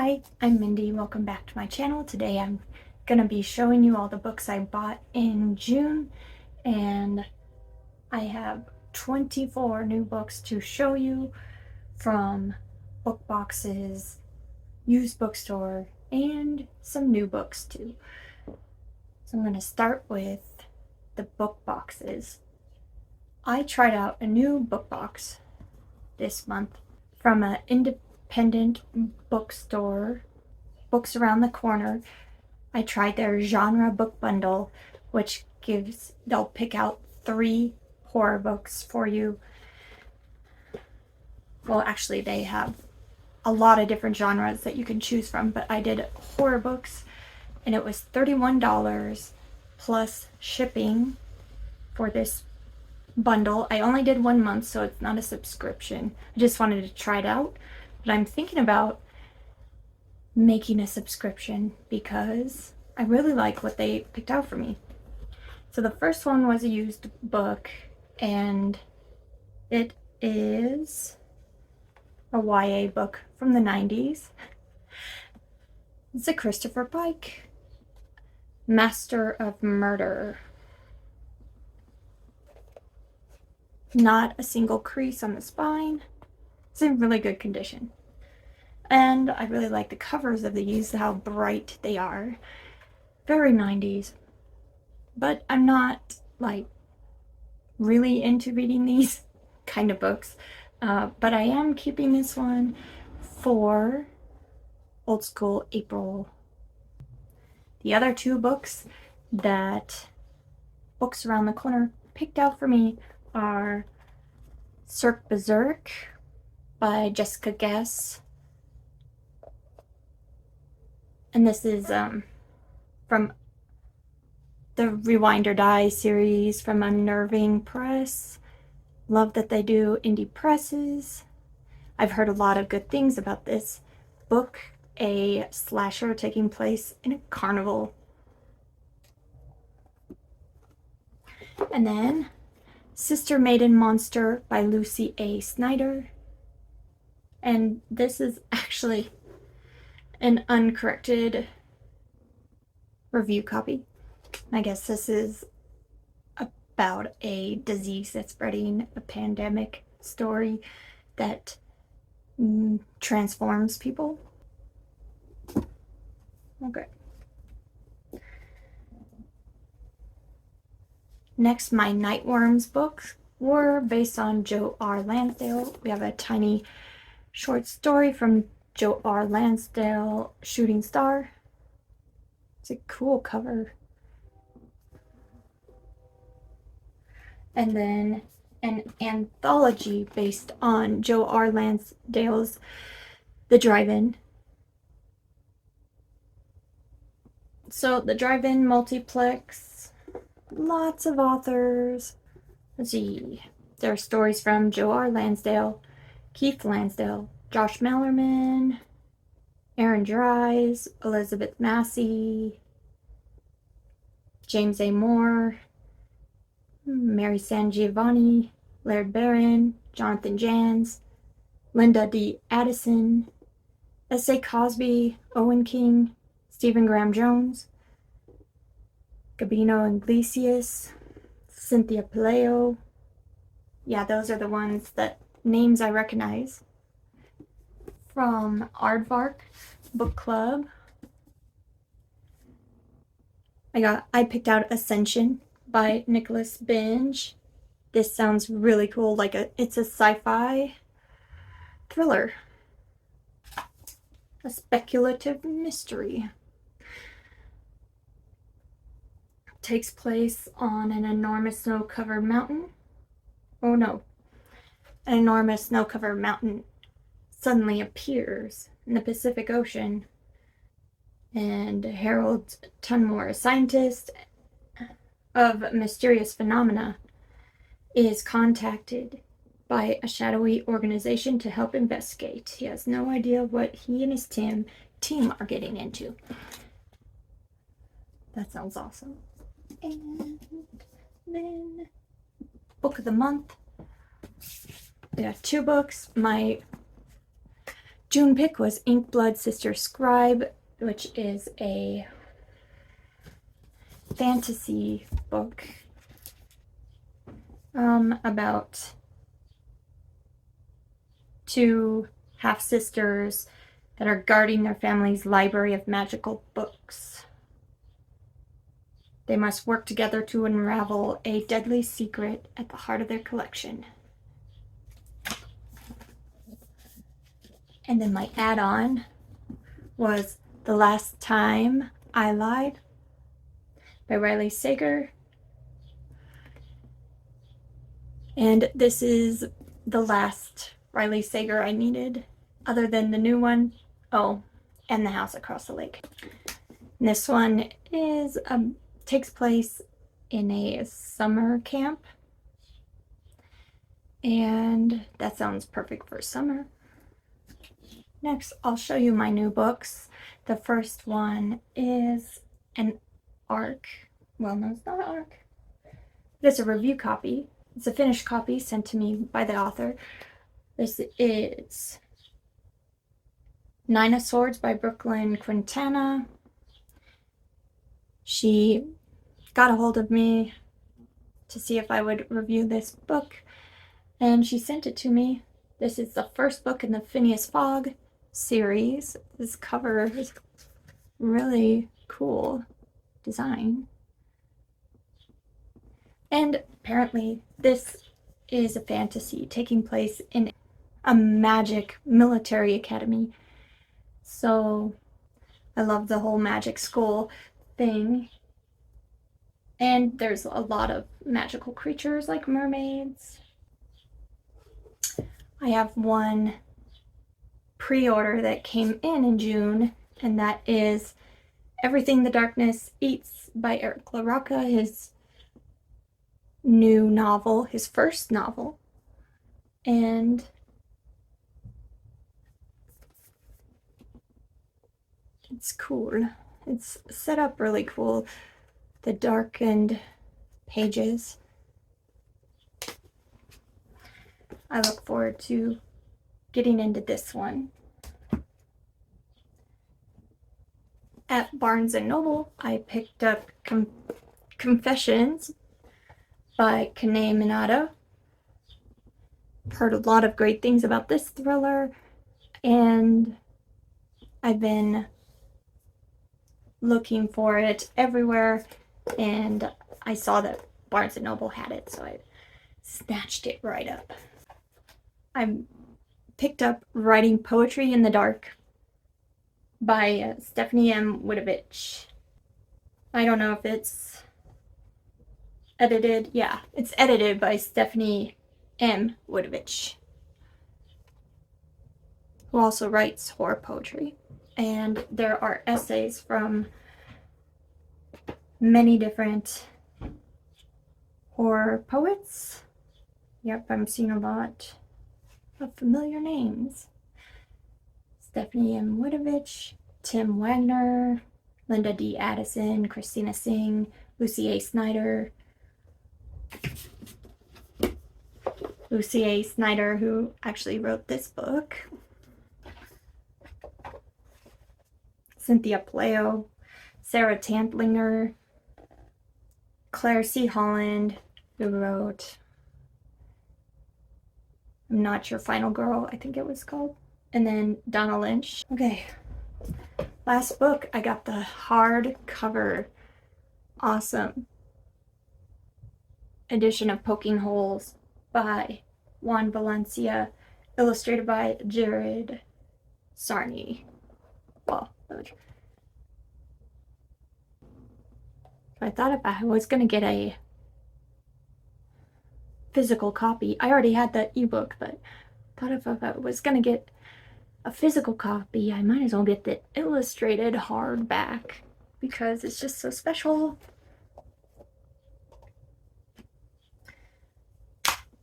Hi, I'm Mindy. Welcome back to my channel. Today I'm going to be showing you all the books I bought in June, and I have 24 new books to show you from book boxes, used bookstore, and some new books too. So I'm going to start with the book boxes. I tried out a new book box this month from an independent bookstore, Books Around the Corner. I tried their genre book bundle, which they'll pick out 3 horror books for you. Well, actually, they have a lot of different genres that you can choose from, but I did horror books, and it was $31 plus shipping for this bundle. I only did 1 month, so it's not a subscription. I just wanted to try it out, but I'm thinking about making a subscription because I really like what they picked out for me. So the first one was a used book, and it is a YA book from the 90s. It's a Christopher Pike, Master of Murder. Not a single crease on the spine. It's in really good condition. And I really like the covers of these, how bright they are. Very 90s. But I'm not, like, really into reading these kind of books. But I am keeping this one for Old School April. The other 2 books that Books Around the Corner picked out for me are Cirque Berserk by Jessica Guess. And this is from the Rewind or Die series from Unnerving Press. Love that they do indie presses. I've heard a lot of good things about this book, a slasher taking place in a carnival. And then Sister Maiden Monster by Lucy A. Snyder. And this is actually an uncorrected review copy. I guess this is about a disease that's spreading, a pandemic story that transforms people. Okay. Next, my Nightworms books were based on R Lansdale. We have a tiny short story from R Lansdale, Shooting Star. It's a cool cover. And then an anthology based on R Lansdale's The Drivein. So the Drivein Multiplex, lots of authors. Let's see. There are stories from R Lansdale, Keith Lansdale, Josh Mallerman, Aaron Dries, Elizabeth Massey, James A. Moore, Mary San Giovanni, Laird Barron, Jonathan Jans, Linda D. Addison, S.A. Cosby, Owen King, Stephen Graham Jones, Gabino Iglesias, Cynthia Paleo. Yeah, those are the ones that names I recognize. From Aardvark Book Club, I picked out Ascension by Nicholas Binge. This sounds really cool, it's a sci-fi thriller, a speculative mystery. It takes place on an enormous snow-covered mountain. Oh no, an enormous snow-covered mountain suddenly appears in the Pacific Ocean, and Harold Tunmore, a scientist of mysterious phenomena, is contacted by a shadowy organization to help investigate. He has no idea what he and his team are getting into. That sounds awesome. And then book of the month. We have 2 books. My June pick was Inkblood Sister Scribe, which is a fantasy book about two half-sisters that are guarding their family's library of magical books. They must work together to unravel a deadly secret at the heart of their collection. And then my add-on was The Last Time I Lied by Riley Sager. And this is the last Riley Sager I needed, other than the new one. Oh, and The House Across the Lake. And this one is takes place in a summer camp. And that sounds perfect for summer. Next, I'll show you my new books. The first one is an ARC. Well, no, it's not an ARC. It's a review copy. It's a finished copy sent to me by the author. This is Nine of Swords by Brooklyn Quintana. She got a hold of me to see if I would review this book, and she sent it to me. This is the first book in the Phineas Fogg series. This cover is really cool design. And apparently this is a fantasy taking place in a magic military academy. So I love the whole magic school thing. And there's a lot of magical creatures like mermaids. I have one pre-order that came in June, and that is Everything the Darkness Eats by Eric LaRocca, his new novel, his first novel. And it's cool. It's set up really cool. The darkened pages. I look forward to getting into this one. At Barnes & Noble, I picked up Confessions by Kane Minato. Heard a lot of great things about this thriller, and I've been looking for it everywhere, and I saw that Barnes & Noble had it, so I snatched it right up. I picked up Writing Poetry in the Dark by Stephanie M. Witovich. I don't know if it's edited. Yeah, it's edited by Stephanie M. Witovich, who also writes horror poetry. And there are essays from many different horror poets. Yep, I'm seeing a lot of familiar names. Stephanie M. Witovich, Tim Wagner, Linda D. Addison, Christina Singh, Lucy A. Snyder. Lucy A. Snyder, who actually wrote this book. Cynthia Paleo, Sarah Tantlinger, Claire C. Holland, who wrote I'm Not Your Final Girl, I think it was called. And then Donna Lynch. Okay, last book, I got the hardcover, awesome edition of Poking Holes by Juan Valencia, illustrated by Jared Sarney. Well, I thought if I was going to get a physical copy, I already had the ebook, but I thought if I was going to get a physical copy, I might as well get the illustrated hardback because it's just so special.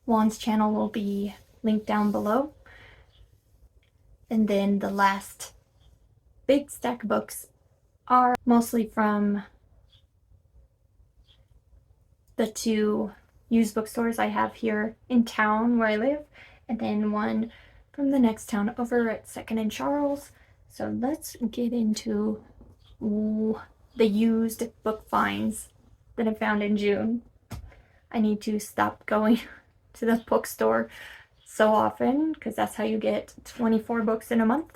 Juan's channel will be linked down below. And then the last big stack of books are mostly from the two used bookstores I have here in town where I live, and then one from the next town over at 2nd and Charles. So let's get into the used book finds that I found in June. I need to stop going to the bookstore so often because that's how you get 24 books in a month.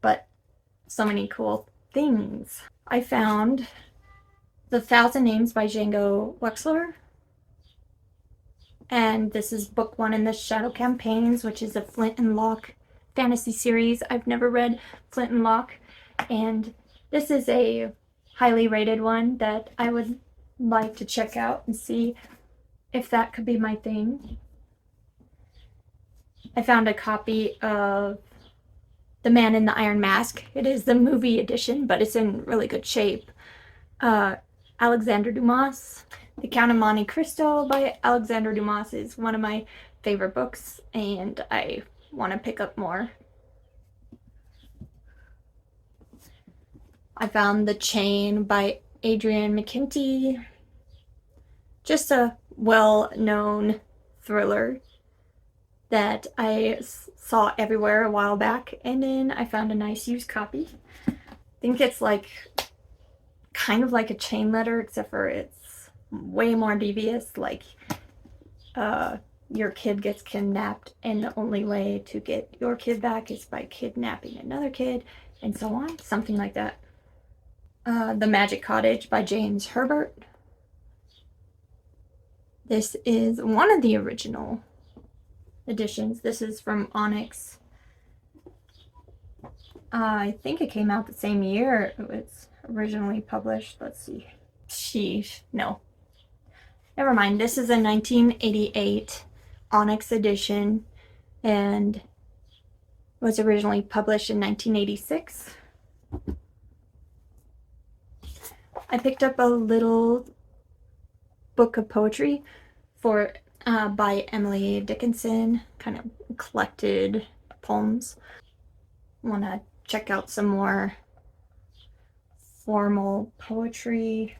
But so many cool things. I found The Thousand Names by Django Wexler. And this is book 1 in the Shadow Campaigns, which is a Flint and Lock fantasy series. I've never read Flint and Lock, and this is a highly rated one that I would like to check out and see if that could be my thing. I found a copy of The Man in the Iron Mask. It is the movie edition, but it's in really good shape. Alexander Dumas. The Count of Monte Cristo by Alexander Dumas is one of my favorite books, and I want to pick up more. I found The Chain by Adrian McKenty. Just a well-known thriller that I saw everywhere a while back, and then I found a nice used copy. I think it's like kind of like a chain letter, except for it's way more devious. Like your kid gets kidnapped, and the only way to get your kid back is by kidnapping another kid, and so on, something like that. The Magic Cottage by James Herbert. This is one of the original editions. This is from Onyx. I think it came out the same year it was originally published. Let's see. Sheesh. No. Never mind. This is a 1988 Onyx edition and was originally published in 1986. I picked up a little book of poetry by Emily Dickinson, kind of collected poems. Want to check out some more formal poetry.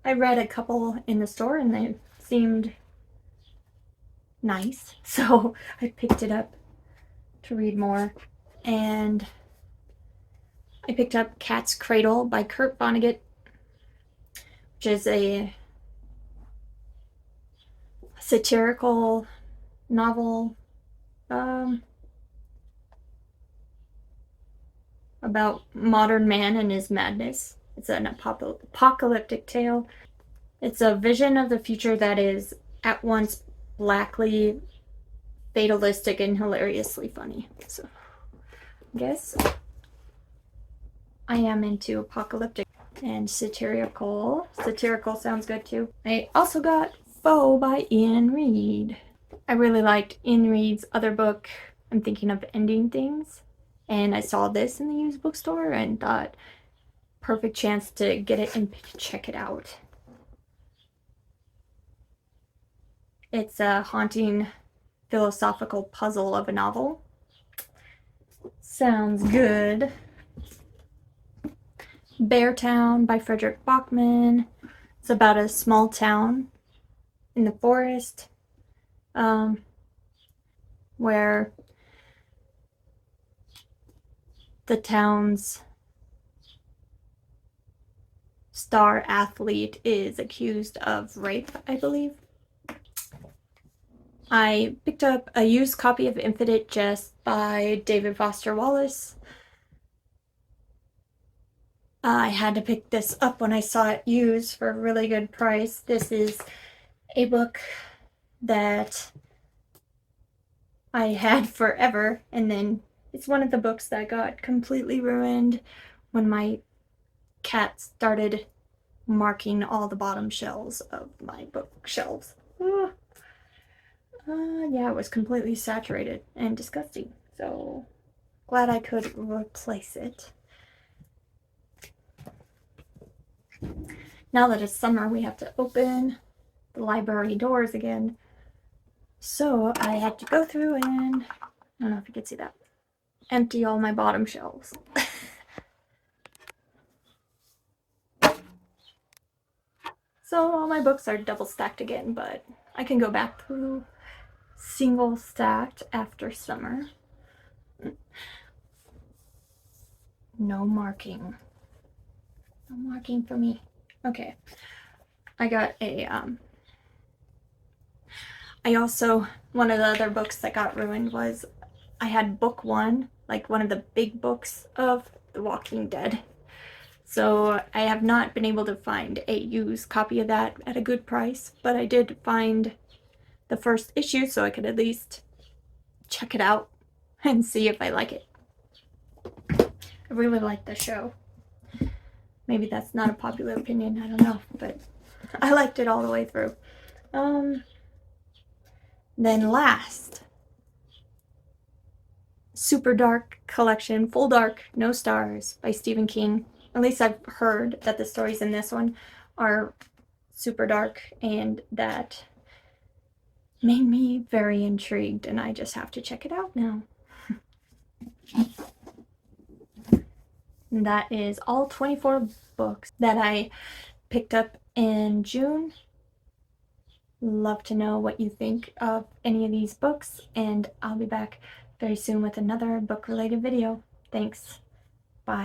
I read a couple in the store and they seemed nice, so I picked it up to read more. And I picked up Cat's Cradle by Kurt Vonnegut, which is a satirical novel about modern man and his madness. It's an apocalyptic tale. It's a vision of the future that is at once blackly fatalistic and hilariously funny. So I guess I am into apocalyptic and satirical. Satirical sounds good too. I also got Foe by Ian Reid. I really liked Ian Reid's other book, I'm Thinking of Ending Things, and I saw this in the used bookstore and thought, perfect chance to get it and check it out. It's a haunting philosophical puzzle of a novel. Sounds good. Beartown by Frederick Bachmann. It's about a small town in the forest where the town's star athlete is accused of rape, I believe. I picked up a used copy of Infinite Jest by David Foster Wallace. I had to pick this up when I saw it used for a really good price. This is a book that I had forever, and then it's one of the books that got completely ruined when my cat started marking all the bottom shelves of my bookshelves. Yeah, it was completely saturated and disgusting, so glad I could replace it. Now that it's summer, we have to open the library doors again. So I had to go through and, I don't know if you can see that, empty all my bottom shelves. So all my books are double stacked again, but I can go back through single stacked after summer. No marking. No marking for me. Okay. I got a, one of the other books that got ruined was I had book one, like one of the big books of The Walking Dead. So I have not been able to find a used copy of that at a good price, but I did find the first issue so I could at least check it out and see if I like it. I really like the show. Maybe that's not a popular opinion, I don't know, but I liked it all the way through. Then last, Super Dark Collection, Full Dark, No Stars by Stephen King. At least I've heard that the stories in this one are super dark, and that made me very intrigued, and I just have to check it out now. And that is all 24 books that I picked up in June. Love to know what you think of any of these books, and I'll be back very soon with another book-related video. Thanks. Bye.